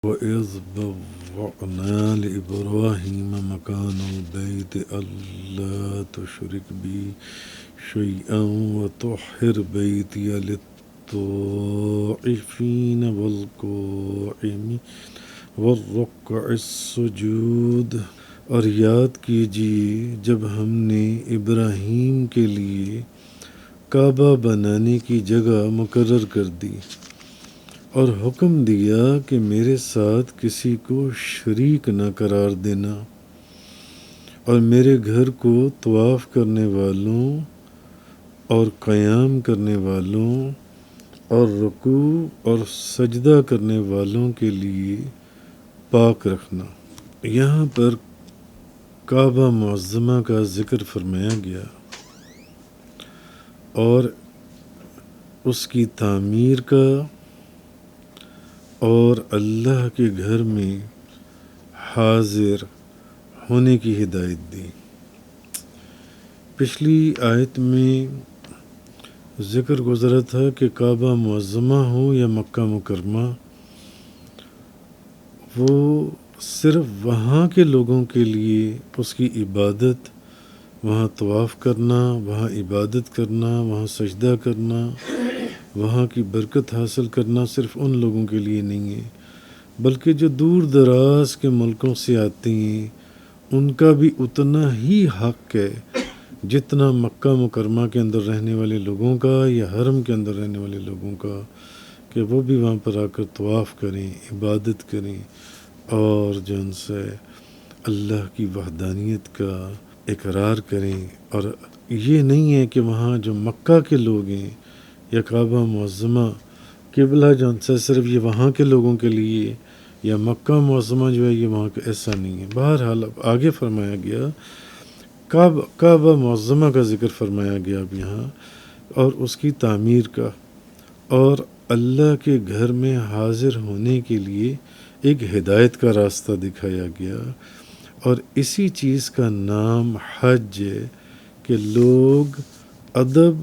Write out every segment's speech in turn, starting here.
وَإِذْ بَوَّأْنَا لِإِبْرَاهِيمَ مَكَانَ الْبَيْتِ أَلَّا تُشْرِكْ بِي شَيْئًا وَطَهِّرْ بَيْتِيَ لِلطَّائِفِينَ وَالْقَائِمِينَ وَالرُّكَّعِ السُّجُودِ۔ اور یاد کیجیے جب ہم نے ابراہیم کے لیے کعبہ بنانے کی جگہ مقرر کر دی اور حکم دیا کہ میرے ساتھ کسی کو شریک نہ قرار دینا، اور میرے گھر کو طواف کرنے والوں اور قیام کرنے والوں اور رکوع اور سجدہ کرنے والوں کے لیے پاک رکھنا۔ یہاں پر کعبہ معظمہ کا ذکر فرمایا گیا اور اس کی تعمیر کا اور اللہ کے گھر میں حاضر ہونے کی ہدایت دی۔ پچھلی آیت میں ذکر گزرا تھا کہ کعبہ معظمہ ہو یا مکہ مکرمہ، وہ صرف وہاں کے لوگوں کے لیے اس کی عبادت، وہاں طواف کرنا، وہاں عبادت کرنا، وہاں سجدہ کرنا، وہاں کی برکت حاصل کرنا صرف ان لوگوں کے لیے نہیں ہے، بلکہ جو دور دراز کے ملکوں سے آتے ہیں ان کا بھی اتنا ہی حق ہے جتنا مکہ مکرمہ کے اندر رہنے والے لوگوں کا یا حرم کے اندر رہنے والے لوگوں کا، کہ وہ بھی وہاں پر آ کر طواف کریں، عبادت کریں اور جو ان سے اللہ کی وحدانیت کا اقرار کریں۔ اور یہ نہیں ہے کہ وہاں جو مکہ کے لوگ ہیں یا کعبہ معظمہ قبلہ جو ان سے صرف یہ وہاں کے لوگوں کے لیے یا مکہ معظمہ جو ہے یہ وہاں کا، ایسا نہیں ہے۔ بہرحال اب آگے فرمایا گیا کعبہ معظمہ کا ذکر فرمایا گیا اب یہاں، اور اس کی تعمیر کا اور اللہ کے گھر میں حاضر ہونے کے لیے ایک ہدایت کا راستہ دکھایا گیا، اور اسی چیز کا نام حج ہے کہ لوگ ادب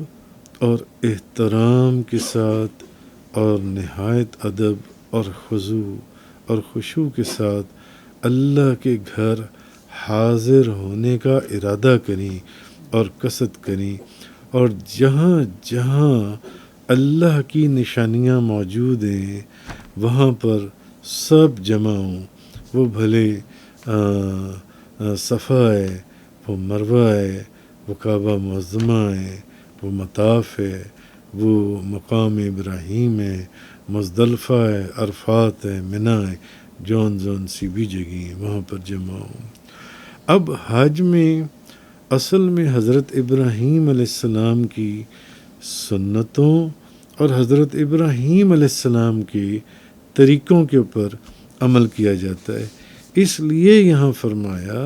اور احترام کے ساتھ اور نہایت ادب اور خضوع اور خشوع کے ساتھ اللہ کے گھر حاضر ہونے کا ارادہ کریں اور قصد کریں، اور جہاں جہاں اللہ کی نشانیاں موجود ہیں وہاں پر سب جمع ہوں، وہ بھلے صفا ہے، وہ مروہ ہے، وہ کعبہ معظمہ ہے، وہ مطاف ہے، وہ مقام ابراہیم ہے، مزدلفہ ہے، عرفات ہے، منی ہے، جون سی بھی جگہ ہیں وہاں پر جمع ہوں۔ اب حج میں اصل میں حضرت ابراہیم علیہ السلام کی سنتوں اور حضرت ابراہیم علیہ السلام کے طریقوں کے اوپر عمل کیا جاتا ہے، اس لیے یہاں فرمایا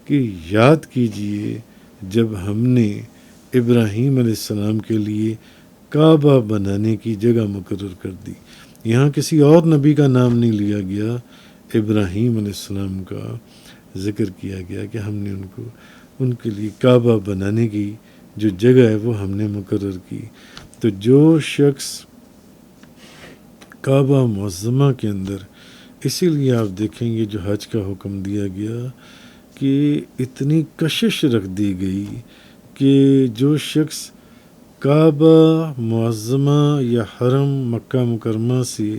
کہ یاد کیجئے جب ہم نے ابراہیم علیہ السلام کے لیے کعبہ بنانے کی جگہ مقرر کر دی۔ یہاں کسی اور نبی کا نام نہیں لیا گیا، ابراہیم علیہ السلام کا ذکر کیا گیا کہ ہم نے ان کے لیے کعبہ بنانے کی جو جگہ ہے وہ ہم نے مقرر کی۔ تو جو شخص کعبہ معظمہ کے اندر، اسی لیے آپ دیکھیں گے جو حج کا حکم دیا گیا کہ اتنی کشش رکھ دی گئی کہ جو شخص کعبہ معظمہ یا حرم مکہ مکرمہ سے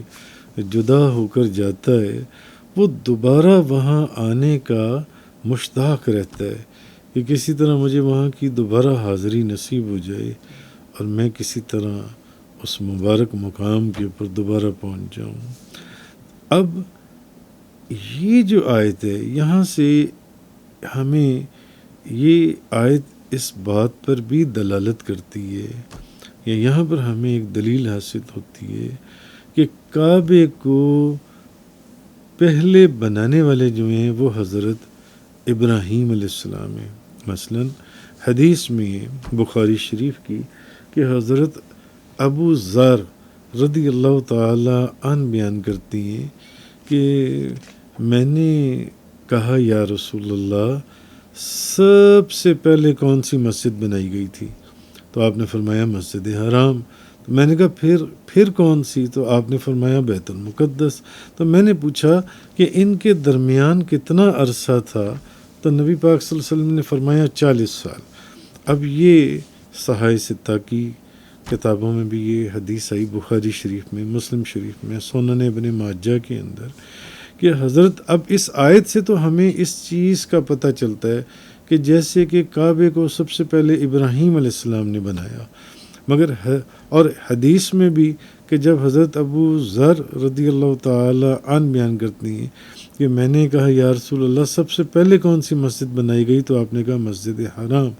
جدا ہو کر جاتا ہے وہ دوبارہ وہاں آنے کا مشتاق رہتا ہے کہ کسی طرح مجھے وہاں کی دوبارہ حاضری نصیب ہو جائے اور میں کسی طرح اس مبارک مقام کے اوپر دوبارہ پہنچ جاؤں۔ اب یہ جو آیت ہے یہاں سے ہمیں یہ آیت اس بات پر بھی دلالت کرتی ہے، یا یہاں پر ہمیں ایک دلیل حاصل ہوتی ہے کہ کعبے کو پہلے بنانے والے جو ہیں وہ حضرت ابراہیم علیہ السلام ہیں۔ مثلا حدیث میں بخاری شریف کی کہ حضرت ابو ذر رضی اللہ تعالی عنہ بیان کرتی ہیں کہ میں نے کہا یا رسول اللہ سب سے پہلے کون سی مسجد بنائی گئی تھی؟ تو آپ نے فرمایا مسجد حرام۔ میں نے کہا پھر کون سی؟ تو آپ نے فرمایا بیت المقدس۔ تو میں نے پوچھا کہ ان کے درمیان کتنا عرصہ تھا؟ تو نبی پاک صلی اللہ علیہ وسلم نے فرمایا 40 سال۔ اب یہ صحائح ستہ کی کتابوں میں بھی یہ حدیث آئی، بخاری شریف میں، مسلم شریف میں، سنن ابن ماجہ کے اندر، کہ حضرت اب اس آیت سے تو ہمیں اس چیز کا پتہ چلتا ہے کہ جیسے کہ کعبے کو سب سے پہلے ابراہیم علیہ السلام نے بنایا، مگر اور حدیث میں بھی کہ جب حضرت ابو ذر رضی اللہ تعالی عنہ بیان کرتی ہیں کہ میں نے کہا یا رسول اللہ سب سے پہلے کون سی مسجد بنائی گئی؟ تو آپ نے کہا مسجد حرام،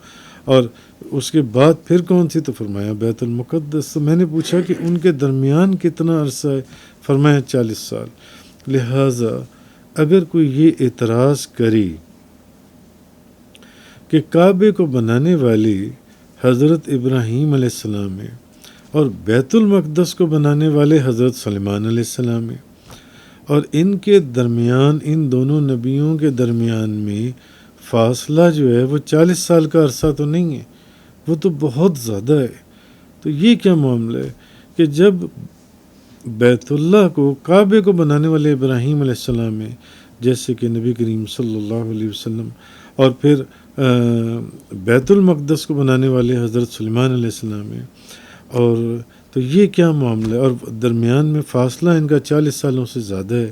اور اس کے بعد پھر کون سی؟ تو فرمایا بیت المقدس۔ تو میں نے پوچھا کہ ان کے درمیان کتنا عرصہ ہے؟ فرمایا 40 سال۔ لہٰذا اگر کوئی یہ اعتراض کرے کہ کعبے کو بنانے والے حضرت ابراہیم علیہ السلام ہیں اور بیت المقدس کو بنانے والے حضرت سلیمان علیہ السلام ہیں، اور ان کے درمیان، ان دونوں نبیوں کے درمیان میں فاصلہ جو ہے وہ 40 سال کا عرصہ تو نہیں ہے، وہ تو بہت زیادہ ہے۔ تو یہ کیا معاملہ ہے کہ جب بیت اللہ کو، کعبے کو بنانے والے ابراہیم علیہ السلام ہیں، جیسے کہ نبی کریم صلی اللہ علیہ وسلم، اور پھر بیت المقدس کو بنانے والے حضرت سلیمان علیہ السلام ہیں، اور تو یہ کیا معاملہ ہے؟ اور درمیان میں فاصلہ ان کا 40 سالوں سے زیادہ ہے،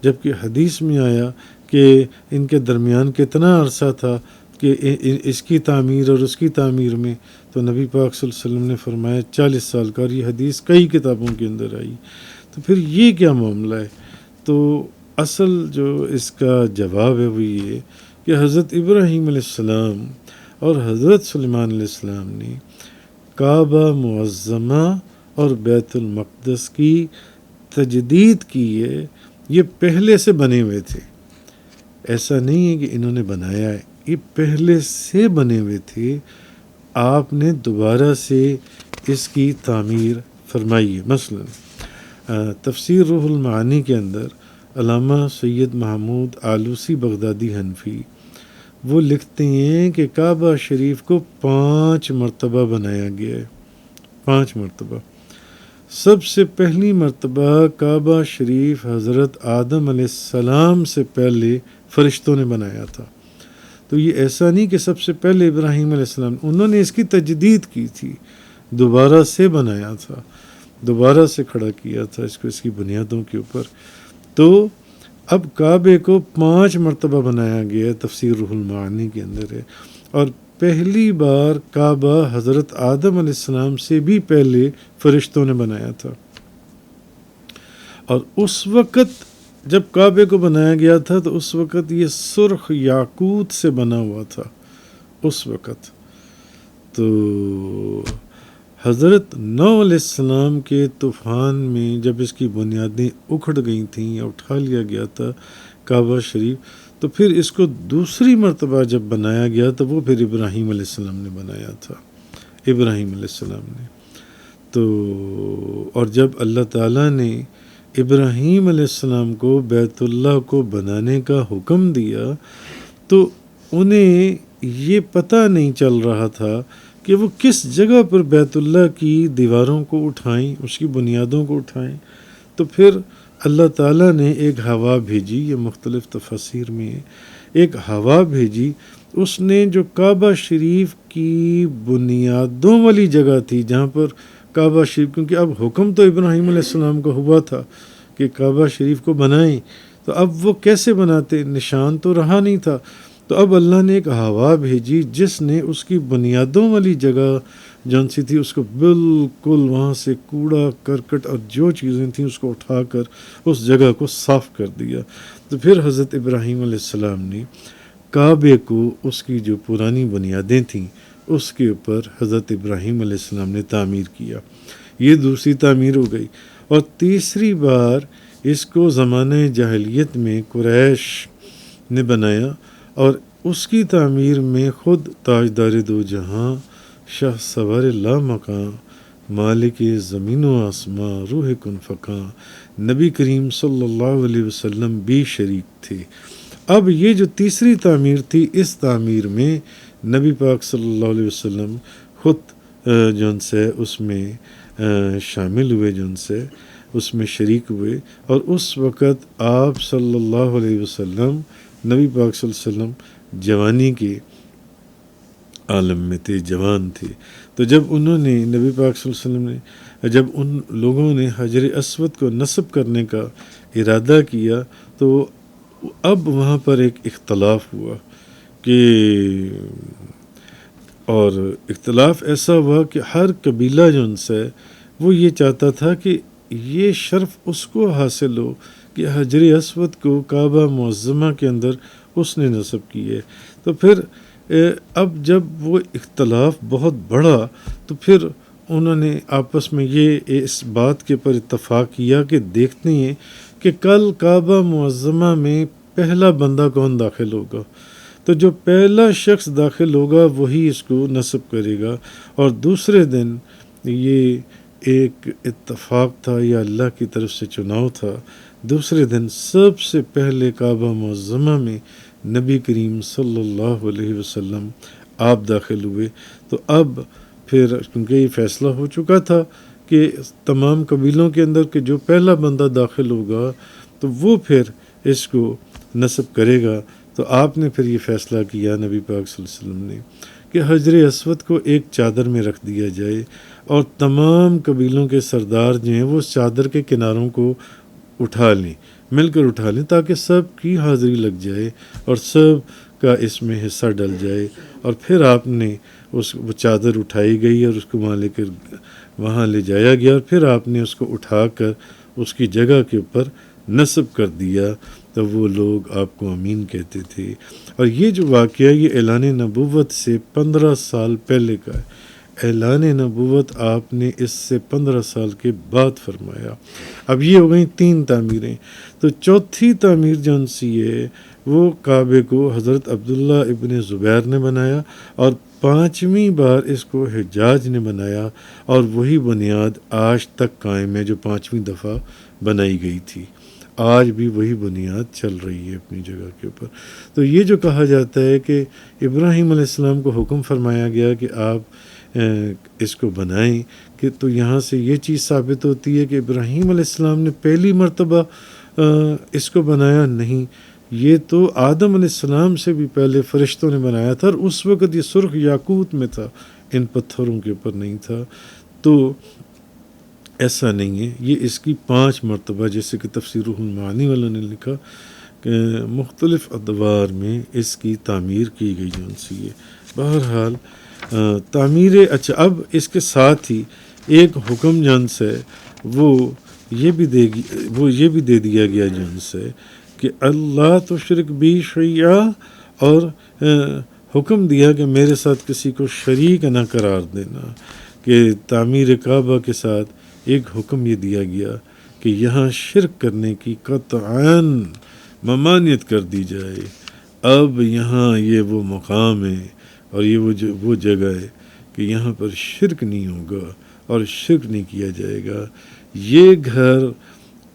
جبکہ حدیث میں آیا کہ ان کے درمیان کتنا عرصہ تھا کہ اس کی تعمیر اور اس کی تعمیر میں، تو نبی پاک صلی اللہ علیہ وسلم نے فرمایا 40 سال کا، اور یہ حدیث کئی کتابوں کے اندر آئی۔ تو پھر یہ کیا معاملہ ہے؟ تو اصل جو اس کا جواب ہے وہ یہ کہ حضرت ابراہیم علیہ السلام اور حضرت سلیمان علیہ السلام نے کعبہ معظمہ اور بیت المقدس کی تجدید کی ہے، یہ پہلے سے بنے ہوئے تھے، ایسا نہیں ہے کہ انہوں نے بنایا ہے، یہ پہلے سے بنے ہوئے تھے، آپ نے دوبارہ سے اس کی تعمیر فرمائی ہے۔ مثلا تفسیر روح المعانی کے اندر علامہ سید محمود آلوسی بغدادی حنفی وہ لکھتے ہیں کہ کعبہ شریف کو 5 مرتبہ بنایا گیا ہے، 5 مرتبہ۔ سب سے پہلی مرتبہ کعبہ شریف حضرت آدم علیہ السلام سے پہلے فرشتوں نے بنایا تھا، تو یہ ایسا نہیں کہ سب سے پہلے ابراہیم علیہ السلام، انہوں نے اس کی تجدید کی تھی، دوبارہ سے بنایا تھا، دوبارہ سے کھڑا کیا تھا اس کو، اس کی بنیادوں کے اوپر۔ تو اب کعبے کو 5 مرتبہ بنایا گیا ہے، تفسیر روح المعانی کے اندر ہے، اور پہلی بار کعبہ حضرت آدم علیہ السلام سے بھی پہلے فرشتوں نے بنایا تھا، اور اس وقت جب کعبے کو بنایا گیا تھا تو اس وقت یہ سرخ یاقوت سے بنا ہوا تھا اس وقت۔ تو حضرت نوح علیہ السلام کے طوفان میں جب اس کی بنیادیں اکھڑ گئی تھیں یا اٹھا لیا گیا تھا کعبہ شریف، تو پھر اس کو دوسری مرتبہ جب بنایا گیا تو وہ پھر ابراہیم علیہ السلام نے بنایا تھا، ابراہیم علیہ السلام نے۔ تو اور جب اللہ تعالیٰ نے ابراہیم علیہ السلام کو بیت اللہ کو بنانے کا حکم دیا تو انہیں یہ پتہ نہیں چل رہا تھا کہ وہ کس جگہ پر بیت اللہ کی دیواروں کو اٹھائیں، اس کی بنیادوں کو اٹھائیں۔ تو پھر اللہ تعالیٰ نے ایک ہوا بھیجی، یہ مختلف تفاسیر میں ہے، ایک ہوا بھیجی، اس نے جو کعبہ شریف کی بنیادوں والی جگہ تھی جہاں پر کعبہ شریف، کیونکہ اب حکم تو ابراہیم علیہ السلام کو ہوا تھا کہ کعبہ شریف کو بنائیں، تو اب وہ کیسے بناتے؟ نشان تو رہا نہیں تھا، تو اب اللہ نے ایک ہوا بھیجی جس نے اس کی بنیادوں والی جگہ جون سی تھی اس کو بالکل وہاں سے کوڑا کرکٹ اور جو چیزیں تھیں اس کو اٹھا کر اس جگہ کو صاف کر دیا۔ تو پھر حضرت ابراہیم علیہ السلام نے کعبے کو اس کی جو پرانی بنیادیں تھیں اس کے اوپر حضرت ابراہیم علیہ السلام نے تعمیر کیا، یہ دوسری تعمیر ہو گئی۔ اور تیسری بار اس کو زمانہ جاہلیت میں قریش نے بنایا، اور اس کی تعمیر میں خود تاجدار دو جہاں، شاہ سوار لا مکاں، مالک زمین و آسماں، روح کن فکاں، نبی کریم صلی اللہ علیہ وسلم بھی شریک تھے۔ اب یہ جو تیسری تعمیر تھی، اس تعمیر میں نبی پاک صلی اللہ علیہ وسلم خود جون سے اس میں شامل ہوئے، جو ان سے اس میں شریک ہوئے، اور اس وقت آپ صلی اللہ علیہ وسلم، نبی پاک صلی اللہ علیہ وسلم جوانی کے عالم میں تھے، جوان تھے۔ تو جب انہوں نے نبی پاک صلی اللہ علیہ وسلم نے، جب ان لوگوں نے حجر اسود کو نصب کرنے کا ارادہ کیا، تو اب وہاں پر ایک اختلاف ہوا کہ، اور اختلاف ایسا ہوا کہ ہر قبیلہ جو ان سے وہ یہ چاہتا تھا کہ یہ شرف اس کو حاصل ہو کہ حجر اسود کو کعبہ معظمہ کے اندر اس نے نصب کی ہے۔ تو پھر اب جب وہ اختلاف بہت بڑھا تو پھر انہوں نے آپس میں یہ اس بات کے پر اتفاق کیا کہ دیکھتے ہیں کہ کل کعبہ معظمہ میں پہلا بندہ کون داخل ہوگا، تو جو پہلا شخص داخل ہوگا وہی اس کو نصب کرے گا۔ اور دوسرے دن یہ ایک اتفاق تھا یا اللہ کی طرف سے چناؤ تھا، دوسرے دن سب سے پہلے کعبہ معظمہ میں نبی کریم صلی اللہ علیہ وسلم آپ داخل ہوئے۔ تو اب پھر کیونکہ یہ فیصلہ ہو چکا تھا کہ تمام قبیلوں کے اندر کہ جو پہلا بندہ داخل ہوگا تو وہ پھر اس کو نصب کرے گا، تو آپ نے پھر یہ فیصلہ کیا نبی پاک صلی اللہ علیہ وسلم نے کہ حجر اسود کو ایک چادر میں رکھ دیا جائے، اور تمام قبیلوں کے سردار جو ہیں وہ اس چادر کے کناروں کو اٹھا لیں، مل کر اٹھا لیں، تاکہ سب کی حاضری لگ جائے اور سب کا اس میں حصہ ڈل جائے۔ اور پھر آپ نے وہ چادر اٹھائی گئی اور اس کو وہاں لے جایا گیا، اور پھر آپ نے اس کو اٹھا کر اس کی جگہ کے اوپر نصب کر دیا، تو وہ لوگ آپ کو امین کہتے تھے۔ اور یہ جو واقعہ یہ اعلان نبوت سے 15 سال پہلے کا ہے، اعلان نبوت آپ نے اس سے 15 سال کے بعد فرمایا۔ اب یہ ہو گئیں 3 تعمیریں، تو چوتھی تعمیر جو ان سی ہے وہ کعبے کو حضرت عبداللہ ابن زبیر نے بنایا، اور 5ویں بار اس کو حجاج نے بنایا، اور وہی بنیاد آج تک قائم ہے جو 5ویں دفعہ بنائی گئی تھی، آج بھی وہی بنیاد چل رہی ہے اپنی جگہ کے اوپر۔ تو یہ جو کہا جاتا ہے کہ ابراہیم علیہ السلام کو حکم فرمایا گیا کہ آپ اس کو بنائیں، کہ تو یہاں سے یہ چیز ثابت ہوتی ہے کہ ابراہیم علیہ السلام نے پہلی مرتبہ اس کو بنایا نہیں، یہ تو آدم علیہ السلام سے بھی پہلے فرشتوں نے بنایا تھا، اور اس وقت یہ سرخ یاقوت میں تھا، ان پتھروں کے اوپر نہیں تھا۔ تو ایسا نہیں ہے، یہ اس کی 5 مرتبہ، جیسے کہ تفسیر روح المعانی والوں نے لکھا کہ مختلف ادوار میں اس کی تعمیر کی گئی جون سی ہے۔ بہرحال تعمیر، اچھا اب اس کے ساتھ ہی ایک حکم جن سے وہ یہ بھی دے دیا گیا جن سے کہ اللہ تشرک بی شیئا، اور حکم دیا کہ میرے ساتھ کسی کو شریک نہ قرار دینا، کہ تعمیر کعبہ کے ساتھ ایک حکم یہ دیا گیا کہ یہاں شرک کرنے کی قطعاً ممانعت کر دی جائے۔ اب یہاں یہ وہ مقام ہے اور یہ وہ جگہ ہے کہ یہاں پر شرک نہیں ہوگا اور شرک نہیں کیا جائے گا۔ یہ گھر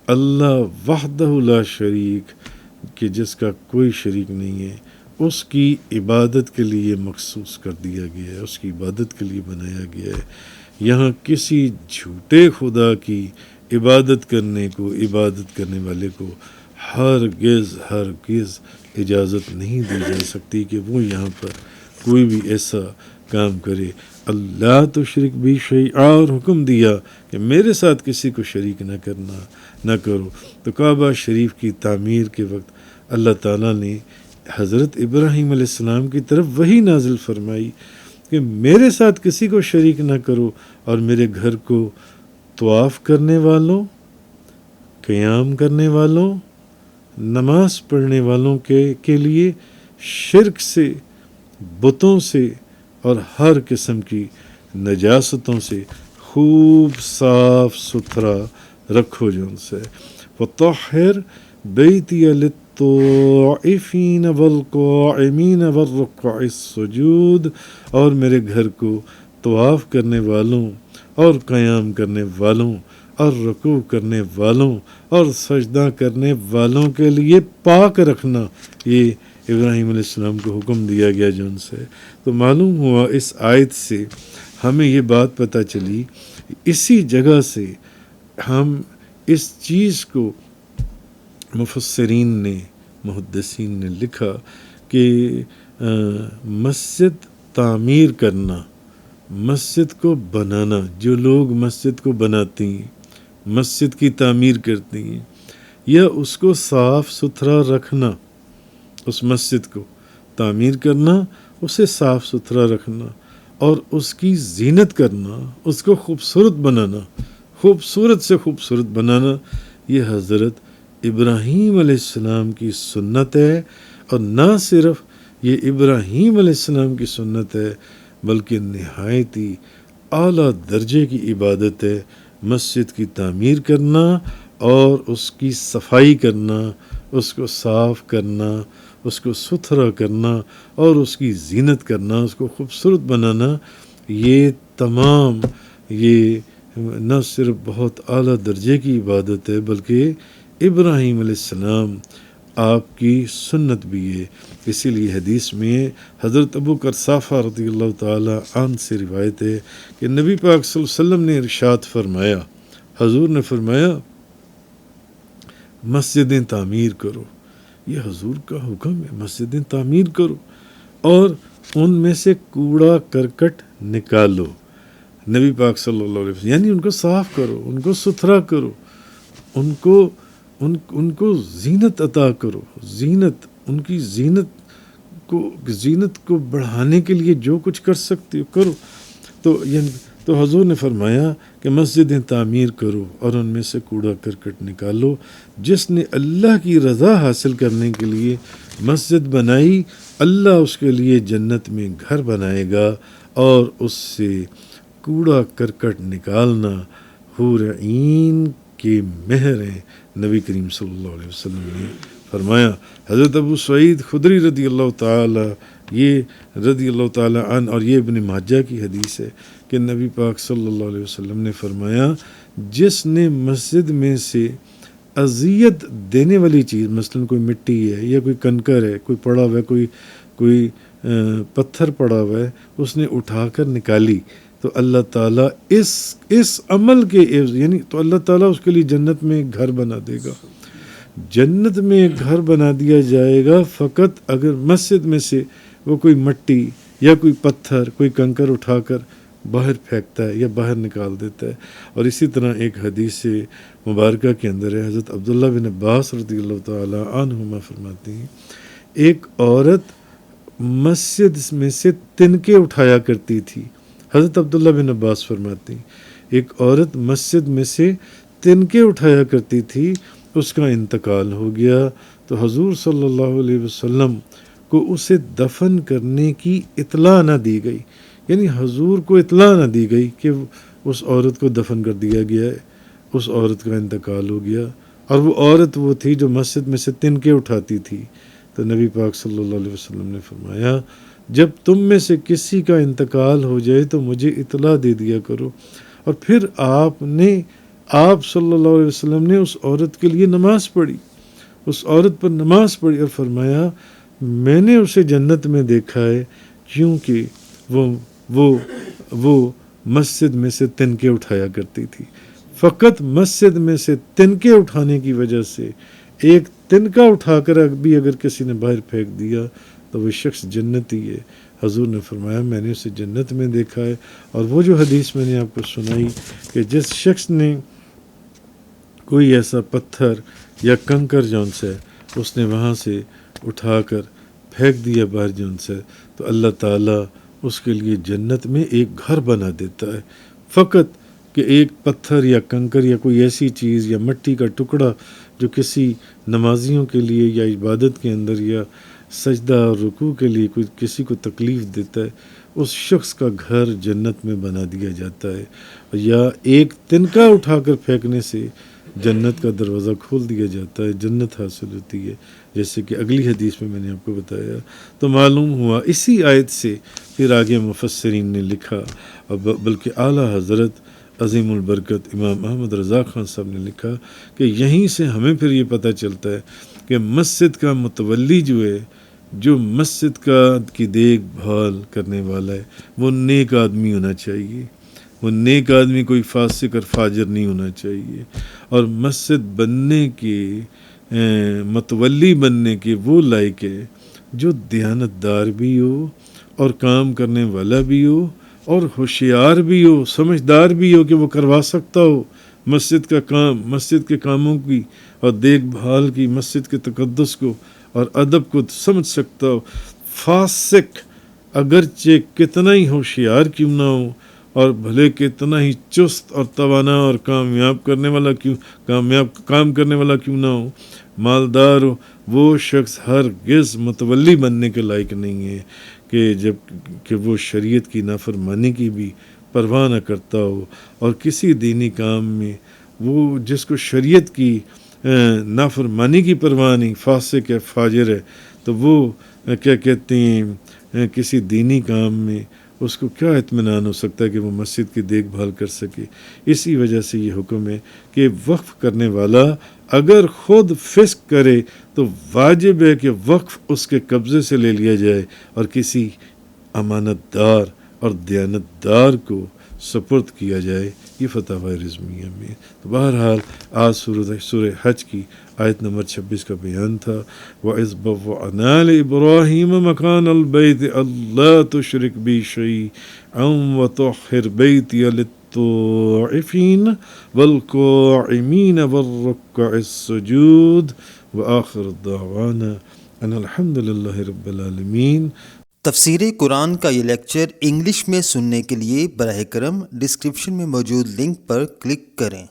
اللہ وحدہ لا شریک، کہ جس کا کوئی شریک نہیں ہے، اس کی عبادت کے لیے مخصوص کر دیا گیا ہے، اس کی عبادت کے لیے بنایا گیا ہے۔ یہاں کسی جھوٹے خدا کی عبادت کرنے والے کو ہرگز اجازت نہیں دی جا سکتی کہ وہ یہاں پر کوئی بھی ایسا کام کرے۔ اللہ تو شرک بھی شیئا، اور حکم دیا کہ میرے ساتھ کسی کو شریک نہ کرو۔ تو کعبہ شریف کی تعمیر کے وقت اللہ تعالیٰ نے حضرت ابراہیم علیہ السلام کی طرف وحی نازل فرمائی کہ میرے ساتھ کسی کو شریک نہ کرو، اور میرے گھر کو طواف کرنے والوں، قیام کرنے والوں، نماز پڑھنے والوں کے لیے شرک سے، بتوں سے اور ہر قسم کی نجاستوں سے خوب صاف ستھرا رکھو جو ان سے۔ وطہر بیتی للطائفین والقائمین والرکع السجود، اور میرے گھر کو طواف کرنے والوں اور قیام کرنے والوں اور رکوع کرنے والوں اور سجدہ کرنے والوں کے لیے پاک رکھنا، یہ ابراہیم علیہ السلام کو حکم دیا گیا جو ان سے۔ تو معلوم ہوا اس آیت سے ہمیں یہ بات پتہ چلی اسی جگہ سے ہم اس چیز کو مفسرین نے محدثین نے لکھا کہ مسجد تعمیر کرنا، مسجد کو بنانا، جو لوگ مسجد کو بناتے ہیں، مسجد کی تعمیر کرتے ہیں، یا اس کو صاف ستھرا رکھنا، اس مسجد کو تعمیر کرنا، اسے صاف ستھرا رکھنا اور اس کی زینت کرنا، اس کو خوبصورت بنانا، خوبصورت سے خوبصورت بنانا، یہ حضرت ابراہیم علیہ السلام کی سنت ہے۔ اور نہ صرف یہ ابراہیم علیہ السلام کی سنت ہے بلکہ نہایت ہی اعلیٰ درجے کی عبادت ہے مسجد کی تعمیر کرنا اور اس کی صفائی کرنا، اس کو صاف کرنا، اس کو ستھرا کرنا اور اس کی زینت کرنا، اس کو خوبصورت بنانا۔ یہ تمام یہ نہ صرف بہت اعلیٰ درجے کی عبادت ہے بلکہ ابراہیم علیہ السلام آپ کی سنت بھی ہے۔ اسی لیے حدیث میں حضرت ابو قرصافہ رضی اللہ تعالی عنہ سے روایت ہے کہ نبی پاک صلی اللہ علیہ وسلم نے ارشاد فرمایا، حضور نے فرمایا مسجدیں تعمیر کرو، یہ حضور کا حکم ہے، مسجدیں تعمیر کرو اور ان میں سے کوڑا کرکٹ نکالو۔ نبی پاک صلی اللہ علیہ وسلم یعنی ان کو صاف کرو، ان کو ستھرا کرو، ان کو زینت عطا کرو، زینت، ان کی زینت کو بڑھانے کے لیے جو کچھ کر سکتے ہو کرو۔ تو حضور نے فرمایا کہ مسجدیں تعمیر کرو اور ان میں سے کوڑا کرکٹ نکالو۔ جس نے اللہ کی رضا حاصل کرنے کے لیے مسجد بنائی، اللہ اس کے لیے جنت میں گھر بنائے گا اور اس سے کوڑا کرکٹ نکالنا حور عین کے مہر ہیں، نبی کریم صلی اللہ علیہ وسلم نے فرمایا۔ حضرت ابو سعید خدری رضی اللہ تعالی عنہ اور یہ ابن ماجہ کی حدیث ہے کہ نبی پاک صلی اللہ علیہ وسلم نے فرمایا جس نے مسجد میں سے اذیت دینے والی چیز، مثلا کوئی مٹی ہے یا کوئی کنکر ہے، کوئی پڑا ہوا ہے، کوئی پتھر پڑا ہوا ہے، اس نے اٹھا کر نکالی تو اللہ تعالیٰ اس عمل کے یعنی تو اللہ تعالیٰ اس کے لیے جنت میں ایک گھر بنا دے گا، جنت میں ایک گھر بنا دیا جائے گا فقط اگر مسجد میں سے وہ کوئی مٹی یا کوئی پتھر، کوئی کنکر اٹھا کر باہر پھینکتا ہے یا باہر نکال دیتا ہے۔ اور اسی طرح ایک حدیث مبارکہ کے اندر ہے، حضرت عبداللہ بن عباس رضی اللہ تعالی عنہما فرماتے ہیں ایک عورت مسجد میں سے تنکے اٹھایا کرتی تھی۔ حضرت عبداللہ بن عباس فرماتے ہیں ایک عورت مسجد میں سے تنکے اٹھایا کرتی تھی، اس کا انتقال ہو گیا تو حضور صلی اللہ علیہ وسلم کو اسے دفن کرنے کی اطلاع نہ دی گئی، یعنی حضور کو اطلاع نہ دی گئی کہ اس عورت کو دفن کر دیا گیا ہے، اس عورت کا انتقال ہو گیا، اور وہ عورت وہ تھی جو مسجد میں سے تنکے اٹھاتی تھی۔ تو نبی پاک صلی اللہ علیہ وسلم نے فرمایا جب تم میں سے کسی کا انتقال ہو جائے تو مجھے اطلاع دے دیا کرو۔ اور پھر آپ صلی اللہ علیہ وسلم نے اس عورت کے لیے نماز پڑھی، اس عورت پر نماز پڑھی اور فرمایا میں نے اسے جنت میں دیکھا ہے کیونکہ وہ مسجد میں سے تنکے اٹھایا کرتی تھی۔ فقط مسجد میں سے تنکے اٹھانے کی وجہ سے ایک تنکا اٹھا کر بھی اگر کسی نے باہر پھینک دیا تو وہ شخص جنتی ہے۔ حضور نے فرمایا میں نے اسے جنت میں دیکھا ہے۔ اور وہ جو حدیث میں نے آپ کو سنائی کہ جس شخص نے کوئی ایسا پتھر یا کنکر جون سے اس نے وہاں سے اٹھا کر پھینک دیا باہر جون سے تو اللہ تعالیٰ اس کے لیے جنت میں ایک گھر بنا دیتا ہے، فقط کہ ایک پتھر یا کنکر یا کوئی ایسی چیز یا مٹی کا ٹکڑا جو کسی نمازیوں کے لیے یا عبادت کے اندر یا سجدہ اور رکوع کے لیے کوئی کسی کو تکلیف دیتا ہے، اس شخص کا گھر جنت میں بنا دیا جاتا ہے، یا ایک تنکا اٹھا کر پھینکنے سے جنت کا دروازہ کھول دیا جاتا ہے، جنت حاصل ہوتی ہے، جیسے کہ اگلی حدیث میں نے آپ کو بتایا۔ تو معلوم ہوا اسی آیت سے پھر آگے مفسرین نے لکھا، اور بلکہ اعلیٰ حضرت عظیم البرکت امام احمد رضا خان صاحب نے لکھا کہ یہیں سے ہمیں پھر یہ پتہ چلتا ہے کہ مسجد کا متولی جو ہے، جو مسجد کی دیکھ بھال کرنے والا ہے، وہ نیک آدمی ہونا چاہیے، وہ نیک آدمی کوئی فاسق اور فاجر نہیں ہونا چاہیے. اور مسجد بننے کے متولی بننے کے وہ لائق ہے جو دیانت دار بھی ہو اور کام کرنے والا بھی ہو اور ہوشیار بھی ہو، سمجھدار بھی ہو کہ وہ کروا سکتا ہو مسجد کا کام، مسجد کے کاموں کی اور دیکھ بھال کی، مسجد کے تقدس کو اور ادب کو سمجھ سکتا ہو. فاسق اگرچہ کتنا ہی ہوشیار کیوں نہ ہو اور بھلے کتنا ہی چست اور توانا اور کام کرنے والا کیوں نہ ہو، مالدار ہو، وہ شخص ہرگز متولی بننے کے لائق نہیں ہے کہ وہ شریعت کی نافرمانی کی بھی پرواہ نہ کرتا ہو. اور کسی دینی کام میں وہ جس کو شریعت کی نافرمانی کی پرواہ نہیں، فاسق ہے، فاجر ہے، تو وہ کیا کہتے ہیں کسی دینی کام میں اس کو کیا اطمینان ہو سکتا ہے کہ وہ مسجد کی دیکھ بھال کر سکے. اسی وجہ سے یہ حکم ہے کہ وقف کرنے والا اگر خود فسق کرے تو واجب ہے کہ وقف اس کے قبضے سے لے لیا جائے اور کسی امانت دار اور دیانتدار کو سپرد کیا جائے. یہ فتاوی رضویہ میں. تو بہرحال آج سورہ حج کی آیت نمبر 26 کا بیان تھا. وَإِذْ بَوَّأْنَا لِإِبْرَاهِيمَ مَكَانَ الْبَيْتِ أَلَّا تُشْرِكْ بِي شَيْئًا وَطَهِّرْ بَيْتِيَ لِلطَّائِفِينَ وَالْقَائِمِينَ وَالرُّكَّعِ السُّجُودِ وَآخِرُ دَعْوَانَا أَنِ الْحَمْدُ لِلَّهِ رَبِّ الْعَالَمِينَ. تفسیر قرآن کا یہ لیکچر انگلش میں سننے کے لیے براہ کرم ڈسکرپشن میں موجود لنک پر کلک کریں.